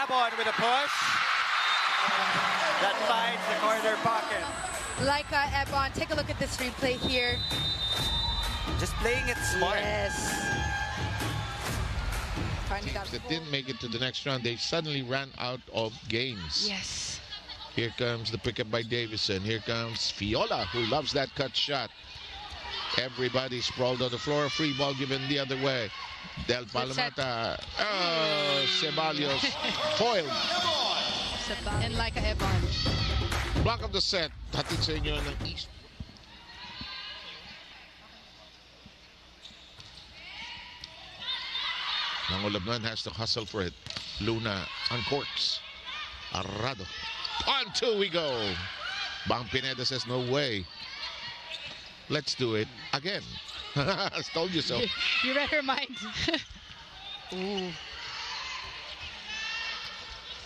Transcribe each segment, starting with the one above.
Ebon with a push. That finds the corner pocket. Lycha Ebon, take a look at this replay here. Just playing it smart. Yes. Teams that didn't make it to the next round, they suddenly ran out of games. Yes. Here comes the pickup by Davison. Here comes Fiola, who loves that cut shot. Everybody sprawled on the floor. Free ball given the other way. Del Palomata. Oh, Ceballos foiled. And Lycha Ebon. Block of the set. Hatid sa inyo ng East. Mangulabnan has to hustle for it. Luna uncorks. Arrado. On two we go. Bang Pineda says no way. Let's do it again. I told you so. You read her mind. Ooh.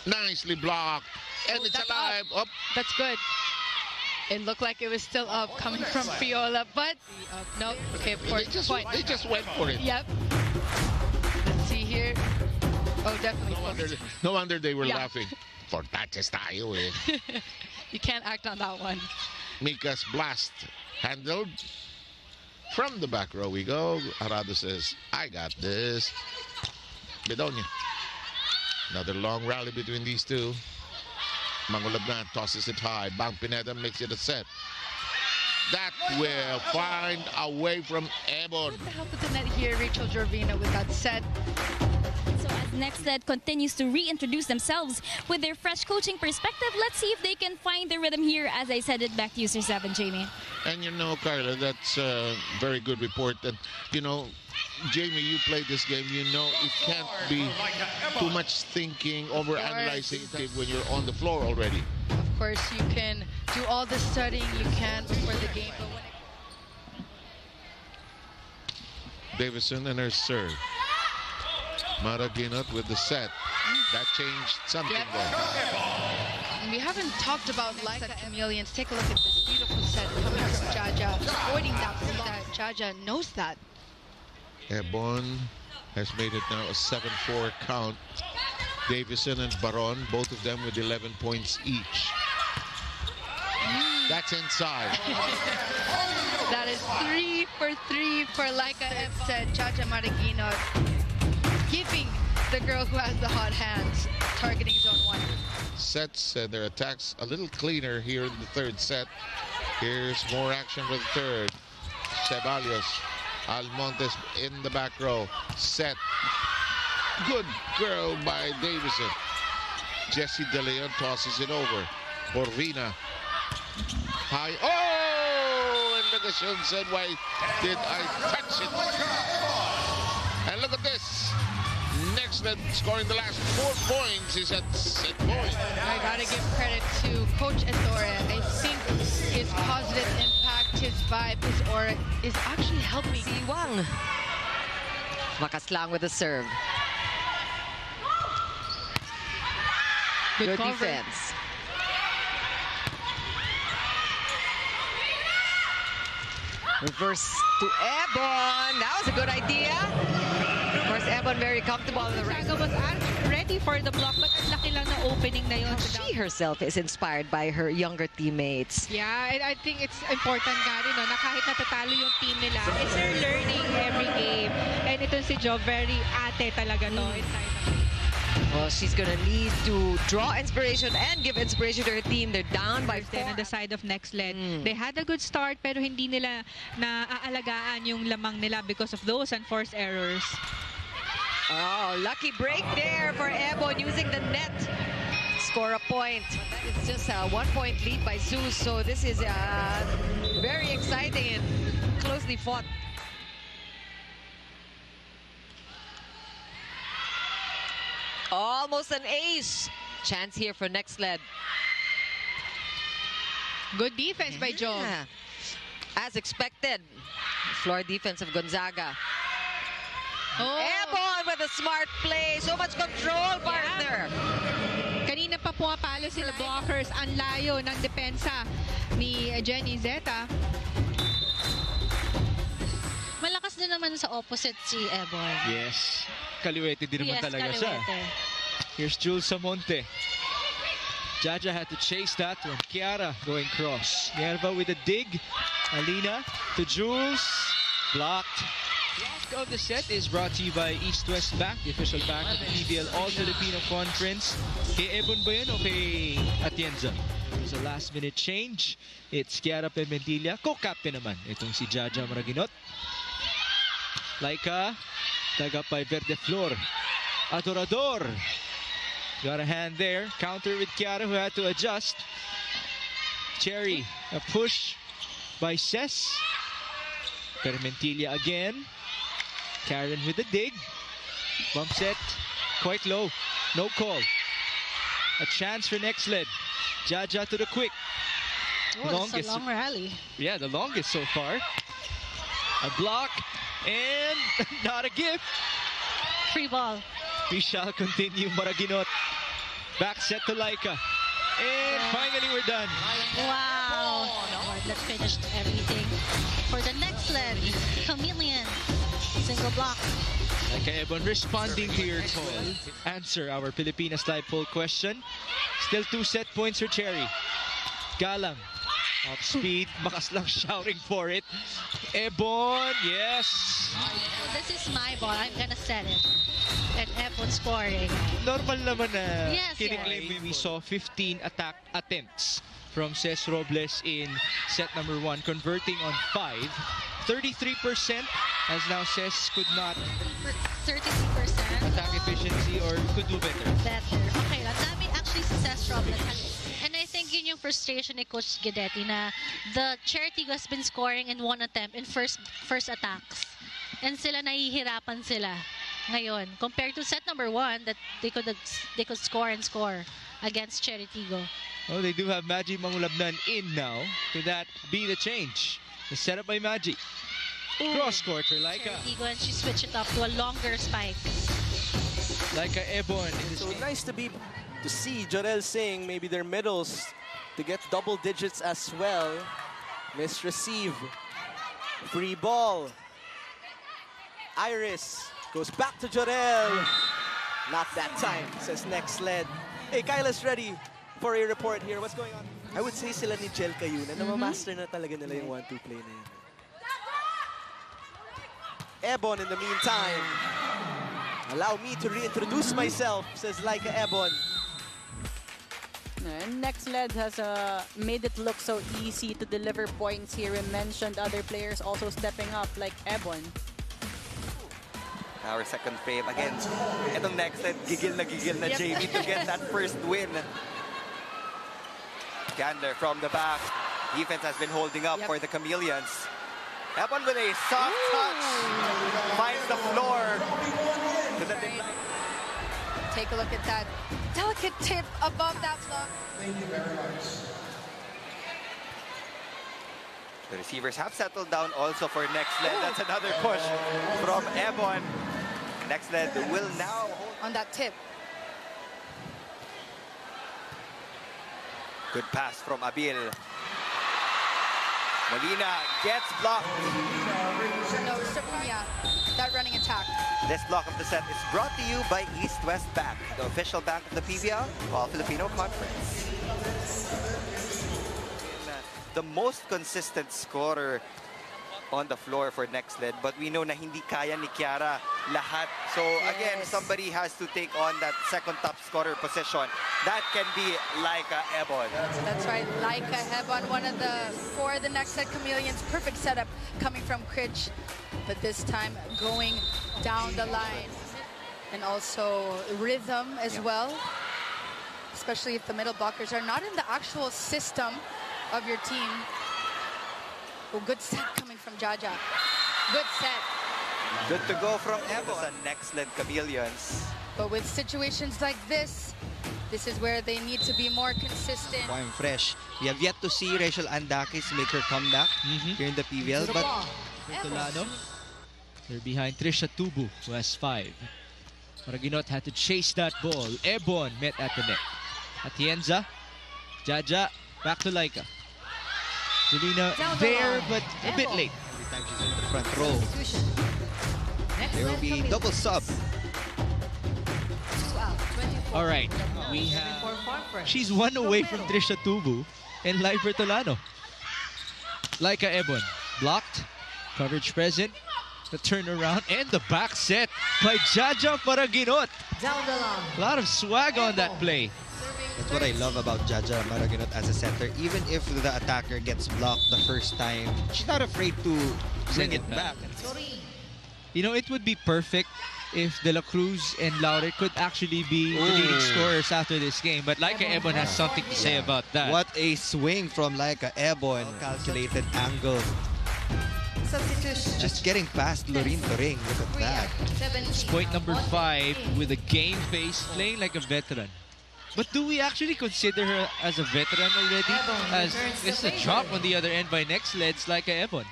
Nicely blocked. And it's alive. Up. That's good. It looked like it was still up coming from Fiola, but no. Okay, of course. They just went for it. Yep. Let's see here. Oh, definitely. No wonder they were laughing. For touches tayo eh. You can't act on that one. Mika's blast handled. From the back row we go. Arado says, I got this. Bedonia. Another long rally between these two. Mangulabnan tosses it high. Bang Pineda makes it a set. That will find a way from Ebon. With the help of the net here, Rachel Jorvina with that set. So as Nxled continues to reintroduce themselves with their fresh coaching perspective, let's see if they can find the rhythm here as I send it back to you, Sir 7, Jamie. And you know, Carla, that's a very good report. And, you know, Jamie, you played this game. You know it can't be too much thinking, over-analyzing when you're on the floor already. Of course, you can do all the studying you can before the game. But when Davison and her serve. Maraginot with the set. That changed something there. We haven't talked about Nxled Chameleons. Take a look at this beautiful set coming from Jaja. Avoiding that set. Jaja knows that. Ebon has made it now a 7-4 count. Davison and Baron, both of them with 11 points each. That's inside. That is 3 for 3 for Lycha Ebon. Jaja Maraginot giving the girl who has the hot hands, targeting zone 1. Sets and their attacks a little cleaner here in the third set. Here's more action for the third. Ceballos. Almontes in the back row. Set. Good girl by Davison. Jesse De Leon tosses it over. Corvina. High. Oh! And Negocion said, why did I touch it? And look at this. Nxled scoring the last 4 points is at set point. I gotta give credit to Coach Ettore. I think his positive impact, his vibe, his aura is actually helping. Siwang. Makaslang with the serve. Good defense. Reverse to Ebon. That was a good idea. Of course, Ebon very comfortable on the right. Saga was ready for the block, but ang laki lang na opening na yun. She herself is inspired by her younger teammates. Yeah, I think it's important nga rin, no, na kahit natatalo yung team nila, it's their learning every game. And ito si Jo, very ate talaga to inside the Well, she's gonna need to draw inspiration and give inspiration to her team. They're down by 4. on the side of Nxled. They had a good start pero hindi nila naaalagaan yung lamang nila because of those unforced errors. Oh, lucky break there for Ebon using the net. Score a point. It's just a 1-point lead by Zeus, so this is very exciting and closely fought. Almost an ace. Chance here for Nxled. Good defense by Jo. As expected. Floor defense of Gonzaga. Oh. Ebon with a smart play. So much control, partner. Kanina pa pumapalo sila blockers. Ang layo ng depensa ni Jenny Zeta. Malakas din naman sa opposite si Ebon. Yes. Kaliwete din naman talaga siya. Kaliwete. Here's Jules Samonte. Jaja had to chase that one. Kiara going cross. Nerva with a dig. Alina to Jules. Blocked. Of the set is brought to you by East West Bank, the official bank of the PVL All-Filipino Conference. Kay Ebon ba yun o kay Atienza? There's a last-minute change. It's Kiara Pimentilla. Co-captain naman itong si Jaja Maraginot. Lycha, taga by Verde Flor. Adorador. Got a hand there. Counter with Kiara who had to adjust. Cherry, a push by Ses. Pimentilla again. Karen with the dig. Bump set. Quite low. No call. A chance for Nxled. Jaja to the quick. Oh, it's a long rally. Yeah, the longest so far. A block. And not a gift. Free ball. We shall continue. Maraginot. Back set to Lycha. And finally we're done. Wow. Let's finish everything for the Nxled Chameleons. Single block. Lycha Ebon responding to your call. Answer our Pilipinas live poll question. Still 2 set points for Cherry. Galang. Off speed. Bakas lang shouting for it. Ebon. Yes. This is my ball. I'm gonna set it. And Ebon scoring. Normal naman na Yes. We saw 15 attack attempts from Ces Robles in set number 1, converting on 5. 33% as now Ces could not 33% attack efficiency or could do better. Okay, ang dami actually si Ces Robles. And I think yun yung frustration ni Coach Guidetti na the Charity has been scoring in 1 attempt in first attacks. And sila nahihirapan sila ngayon compared to set number 1 that they could score and score against Cheritigo. Oh, they do have Magi Mangulabnan in now. Could that be the change? The setup by Magi. Cross court for Lycha. Cheritigo, and she switched it up to a longer spike. Lycha Ebon. So nice to see Jorel Singh, maybe their middles, to get double digits as well. Misreceive. Free ball. Iris goes back to Jorel. Not that time, says Nxled. Hey, Kyla's ready for a report here. What's going on? I would say sila ni Jel Cayuna na ma-master na talaga nila yung 1-2 play na yun. Ebon in the meantime. Allow me to reintroduce myself, says Lycha Ebon. Nxled has made it look so easy to deliver points here. We mentioned other players also stepping up like Ebon. Our second frame again. Itong Nxled, gigil na Jamie to get that first win. Candler from the back. Defense has been holding up for the Chameleons. Ebon with a soft touch. Finds the floor. Take a look at that delicate tip above that block. Thank you very much. The receivers have settled down also for Nxled. That's another push from Ebon. Nxled will now hold on that tip. Good pass from Abil. Molina gets blocked. No, Sabunya, that running attack. This block of the set is brought to you by East West Bank, the official bank of the PVL All-Filipino Conference. The most consistent scorer on the floor for Nxled, but we know na hindi kaya ni Kiara lahat. So again, somebody has to take on that second top scorer position. That can be Lycha Ebon. That's right, Lycha Ebon, one of the for the Nxled Chameleons. Perfect setup coming from Cridge, but this time going down the line. And also rhythm as well, especially if the middle blockers are not in the actual system of your team. Oh, good set coming from Jaja. Good set. Good to go from Ebon. The Nxled Chameleons. But with situations like this is where they need to be more consistent. I'm fresh. We have yet to see Rachel Andakis make her comeback here in the PVL. But Bertolano, they're behind Trisha Tubu, who has 5. Maraginot had to chase that ball. Ebon met at the net. Atienza, Jaja, back to Lycha. Julina there, but a bit late. Every time she's in the front row, there will be double sub. Wow, 24 All right, we have... She's one away from Trisha Tubu and Lycha Bertolano. Lycha Ebon, blocked, coverage present, the turnaround, and the back set by Jaja Maraginot. A lot of swag on that play. That's what I love about Jaja Maraginot as a center. Even if the attacker gets blocked the first time, she's not afraid to bring it back. You know, it would be perfect if De La Cruz and Laure could actually be the leading scorers after this game. But Lycha Ebon has something to say about that. What a swing from Lycha Ebon. Calculated angle. Just getting past Loreen Toring. Look at that. It's point number 5 with a game face, playing like a veteran. But do we actually consider her as a veteran already? As it's a drop on the other end by Nxled, Lycha Ebon.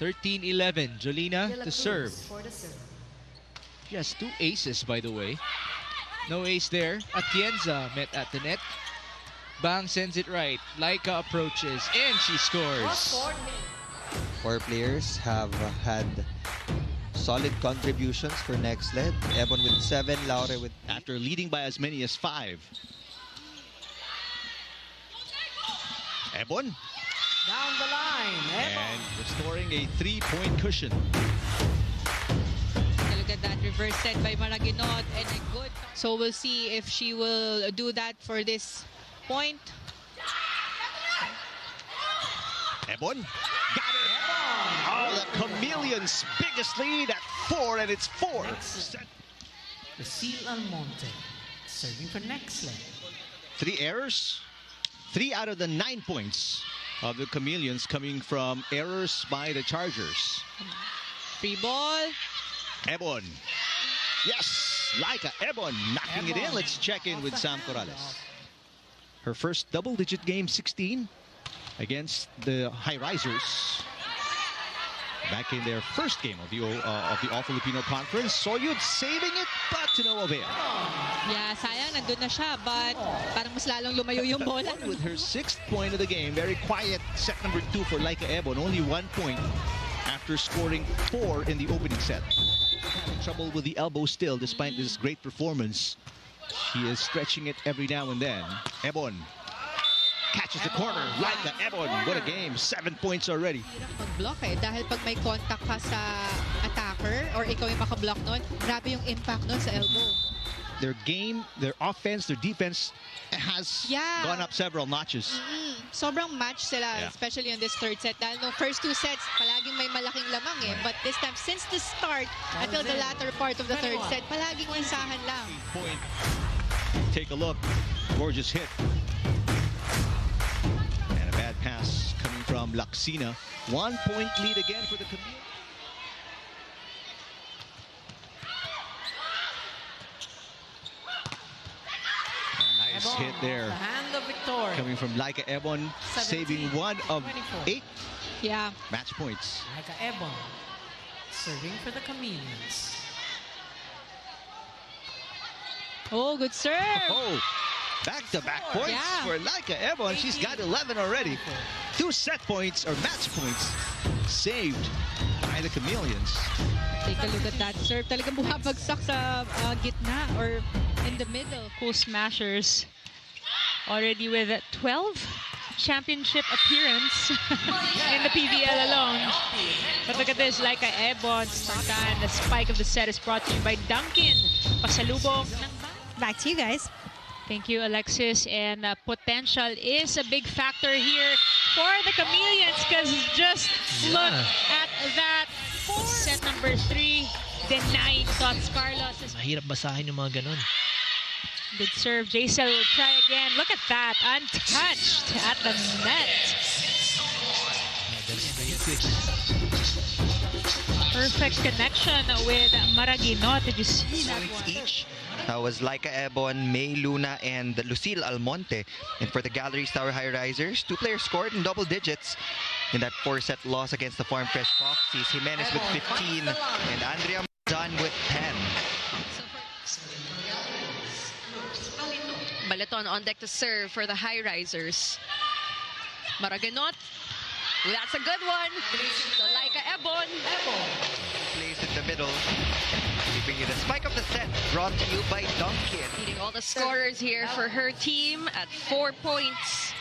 13-11, Jolina to serve. She has 2 aces, by the way. No ace there. Atienza met at the net. Bang sends it right. Lycha approaches, and she scores. 4 players have had solid contributions for Nxled. Ebon with 7, Laure with... After leading by as many as 5. Ebon. Down the line, and restoring a 3-point cushion. Look at that reverse set by Maraginot and a good. So we'll see if she will do that for this point. Ebon. Got it. Oh, the Chameleons' biggest lead at 4, and it's 4. Lucille Almonte serving for Nxled. 3 errors. 3 out of the 9 points of the Chameleons coming from errors by the Chargers. Free ball. Ebon. Yes, Lycha Ebon knocking it in. Let's check in with Sam Corrales. Her first double-digit game, 16, against the High Risers. Back in their first game of the All-Filipino Conference. Soyud saving it, but to no avail. Yeah, sayang, nandun na siya, but parang mas lalong lumayo yung bola. With her 6th point of the game, very quiet set number 2 for Lycha Ebon. Only 1 point after scoring 4 in the opening set. Having trouble with the elbow still, despite this great performance. She is stretching it every now and then. Ebon catches the corner. Lycha Ebon, what a game. 7 points already. Mag-block dahil pag may contact ka sa attacker or ikaw yung maka-block nun, grabe yung impact nun sa elbow. Their game, their offense, their defense has gone up several notches. Sobrang match sila, especially in this 3rd set. Dahil no first 2 sets, palaging may malaking lamang eh. But this time, since the start until the latter part of the 3rd set, palaging isahan lang. Point. Take a look. Gorgeous hit. And a bad pass coming from Laxina. 1 point lead again for the Chameleons. Nice hit there. The hand of victory. Coming from Lycha Ebon, saving 1 of 8 match points. Lycha Ebon serving for the Chameleons. Oh, good serve. Oh, back-to-back points for Lycha Ebon. She's got 11 already. 2 set points or match points saved by the Chameleons. Take a look at that serve. Talagang bumabagsak sa gitna or in the middle. Cool smashers. Already with 12 championship appearance in the PVL alone. But look at this, Lycha Ebon, and the spike of the set is brought to you by Duncan. Pasalubong. Back to you guys. Thank you, Alexis. And potential is a big factor here for the Chameleons because just look at that. Set number 3, denying Tots Carlos. Mahirap basahin yung mga ganun. Good serve. Jaisel will try again. Look at that. Untouched at the net. Perfect connection with Maraginot. Did you see that one? Each. That was Lycha Ebon, May Luna, and Lucille Almonte. And for the Galleries Tower High Risers, 2 players scored in double digits in that 4-set loss against the Farm Fresh Foxes. Jimenez with 15 and Andrea Mazan with 10. Baleton on deck to serve for the High Risers. Maraginot. That's a good one. So Lycha Ebon. Plays in the middle. Keeping you the spike of the set, brought to you by Dunkin. Leading all the scorers here for her team at 4 points.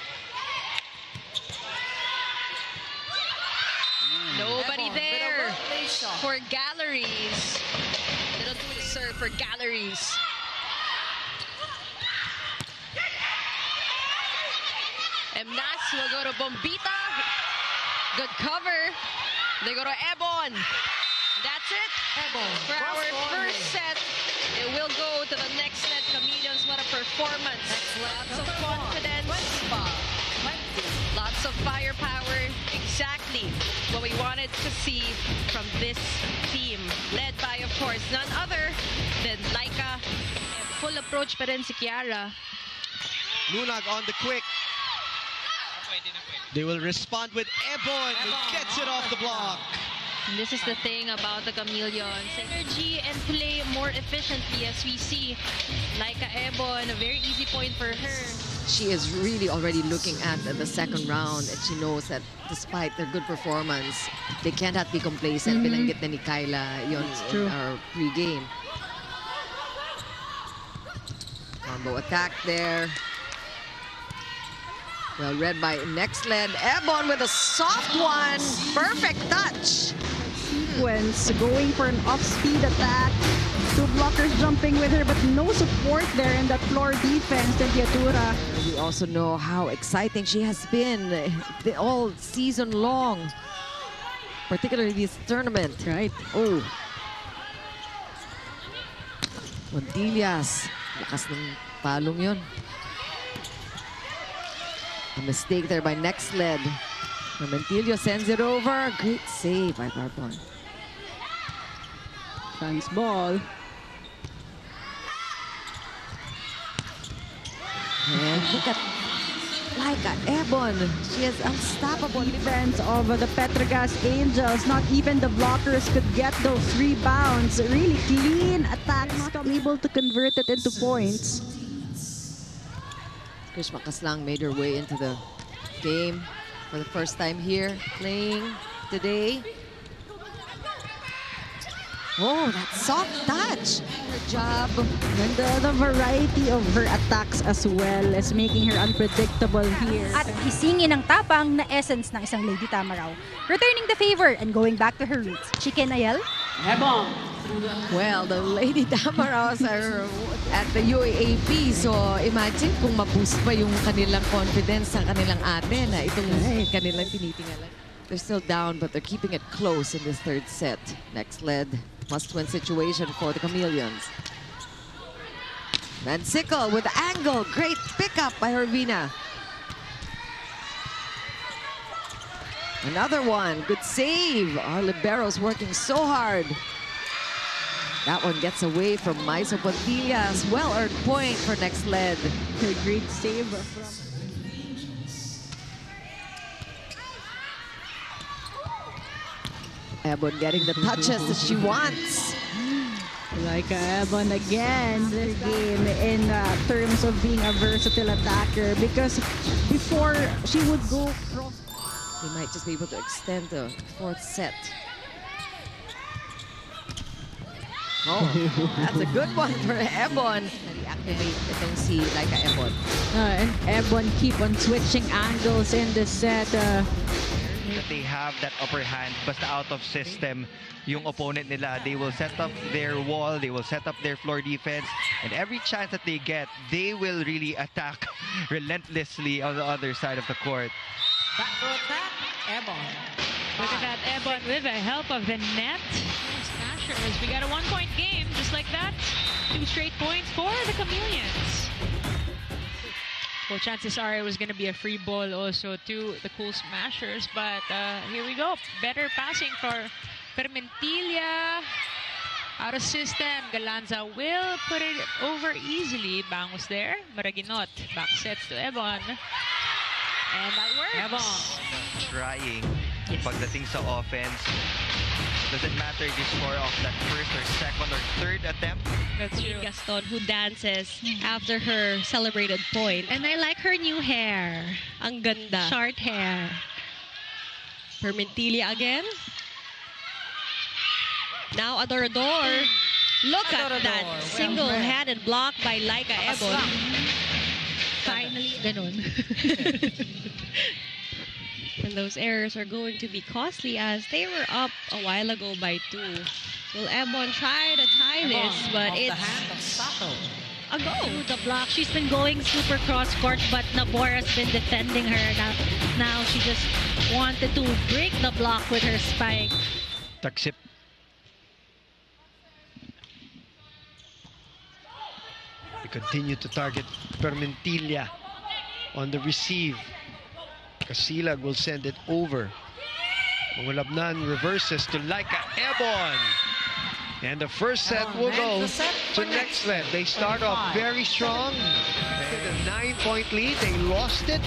Nobody there for Galleries. Little too serve for Galleries. Emnas will go to Bombita. Good cover. They go to Ebon. That's it. For our first set, it will go to the Nxled Chameleons. What a performance. Lots of confidence. Lots of firepower. Exactly what we wanted to see from this team. Led by, of course, none other than Lycha. Full approach pa rin si Kiara. Lunag on the quick. They will respond with Ebon, who gets it off the block. And this is the thing about the Chameleons. Energy and play more efficiently, as we see. Lycha Ebon, a very easy point for her. She is really already looking at the second round, and she knows that despite their good performance, they cannot be complacent. Binanggit na ni Kyla yun in our pre-game. Combo attack there. Well read by Nxled. Ebon with a soft one. Perfect touch. Sequence going for an off-speed attack. Two blockers jumping with her, but no support there in that floor defense. Tegiatura. We also know how exciting she has been all season long, particularly this tournament. Right. Oh. Montillas. Lakas ng palong yun. A mistake there by Nxled. Montillo sends it over. Great save by Barbon. Trans ball. And look at Lycha Ebon. She is unstoppable. Defense of the Petrogas Angels. Not even the blockers could get those rebounds. Really clean attacks. Not able to convert it into points. Krish Makaslang made her way into the game for the first time here, playing today. Oh, that soft touch. Her job. And the variety of her attacks as well is making her unpredictable here. At isingin ang tapang na essence ng isang Lady Tamaraw. Returning the favor and going back to her roots. Chicken Ayel? Ebon. Well, the Lady Tamaraws are at the UAAP. So, imagine kung maboost pa yung kanilang confidence sa kanilang ate na itong kanilang tinitingalan. They're still down, but they're keeping it close in this third set. Nxled, must-win situation for the Chameleons. Mansickle with the angle. Great pickup by Hervina. Another one. Good save. Our libero's working so hard. That one gets away from Maiso Pontillas. Well-earned point for Nxled. A great save from... Ebon getting the touches that she wants. Lycha Ebon again this game in terms of being a versatile attacker, because before she would go cross. They might just be able to extend the fourth set. Oh, that's a good one for Ebon. Reactivate itong si Lycha Ebon. And Ebon keep on switching angles in the set. That they have that upper hand, basta out of system yung opponent nila. They will set up their wall, they will set up their floor defense, and every chance that they get, they will really attack relentlessly on the other side of the court. Back to attack, Ebon. Look at that, Ebon with the help of the net. Smashers. We got a one-point game, just like that. 2 straight points for the Chameleons. Well, chances are it was going to be a free ball also to the Cool Smashers, but here we go. Better passing for Fermentilla. Out of system. Galanza will put it over easily. Bangus there. Maraginot. Back sets to Ebon. And that works. Ebon trying. Pagdating sa offense, doesn't matter if you score off that first or second or third attempt. That's true. Gaston, who dances after her celebrated point. And I like her new hair. Ang ganda. Short hair. Fermentilla again. Now Adorador. Look at that single-handed block by Lycha Ebon. Finally, ganun. And those errors are going to be costly as they were up a while ago by 2. Will Ebon try to tie this, but it's a go. The block, she's been going super cross-court, but Nabora's been defending her. Now she just wanted to break the block with her spike. Taksip. They continue to target Permentilla on the receive. Casilag will send it over. Mangulabnan reverses to Lycha Ebon. And the first set will go to Nxled. They start off very strong. With a 9-point lead, they lost it.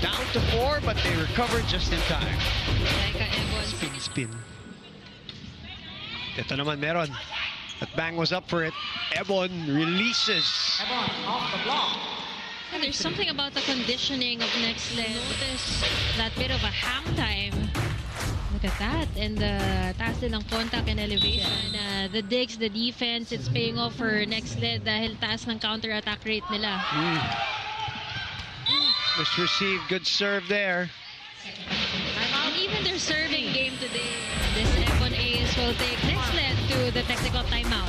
Down to 4, but they recovered just in time. Lycha Ebon. Spin. Ito naman meron. That bang was up for it. Ebon releases. Ebon off the block. And there's something about the conditioning of Nxled. Notice that bit of a hang time. Look at that. And the taas din ng contact and elevation. The digs, the defense, it's paying off for Nxled dahil taas ng counter-attack rate nila. Just received. Good serve there. And even their serving game today, this Ebon Ace will take Nxled to the technical timeout.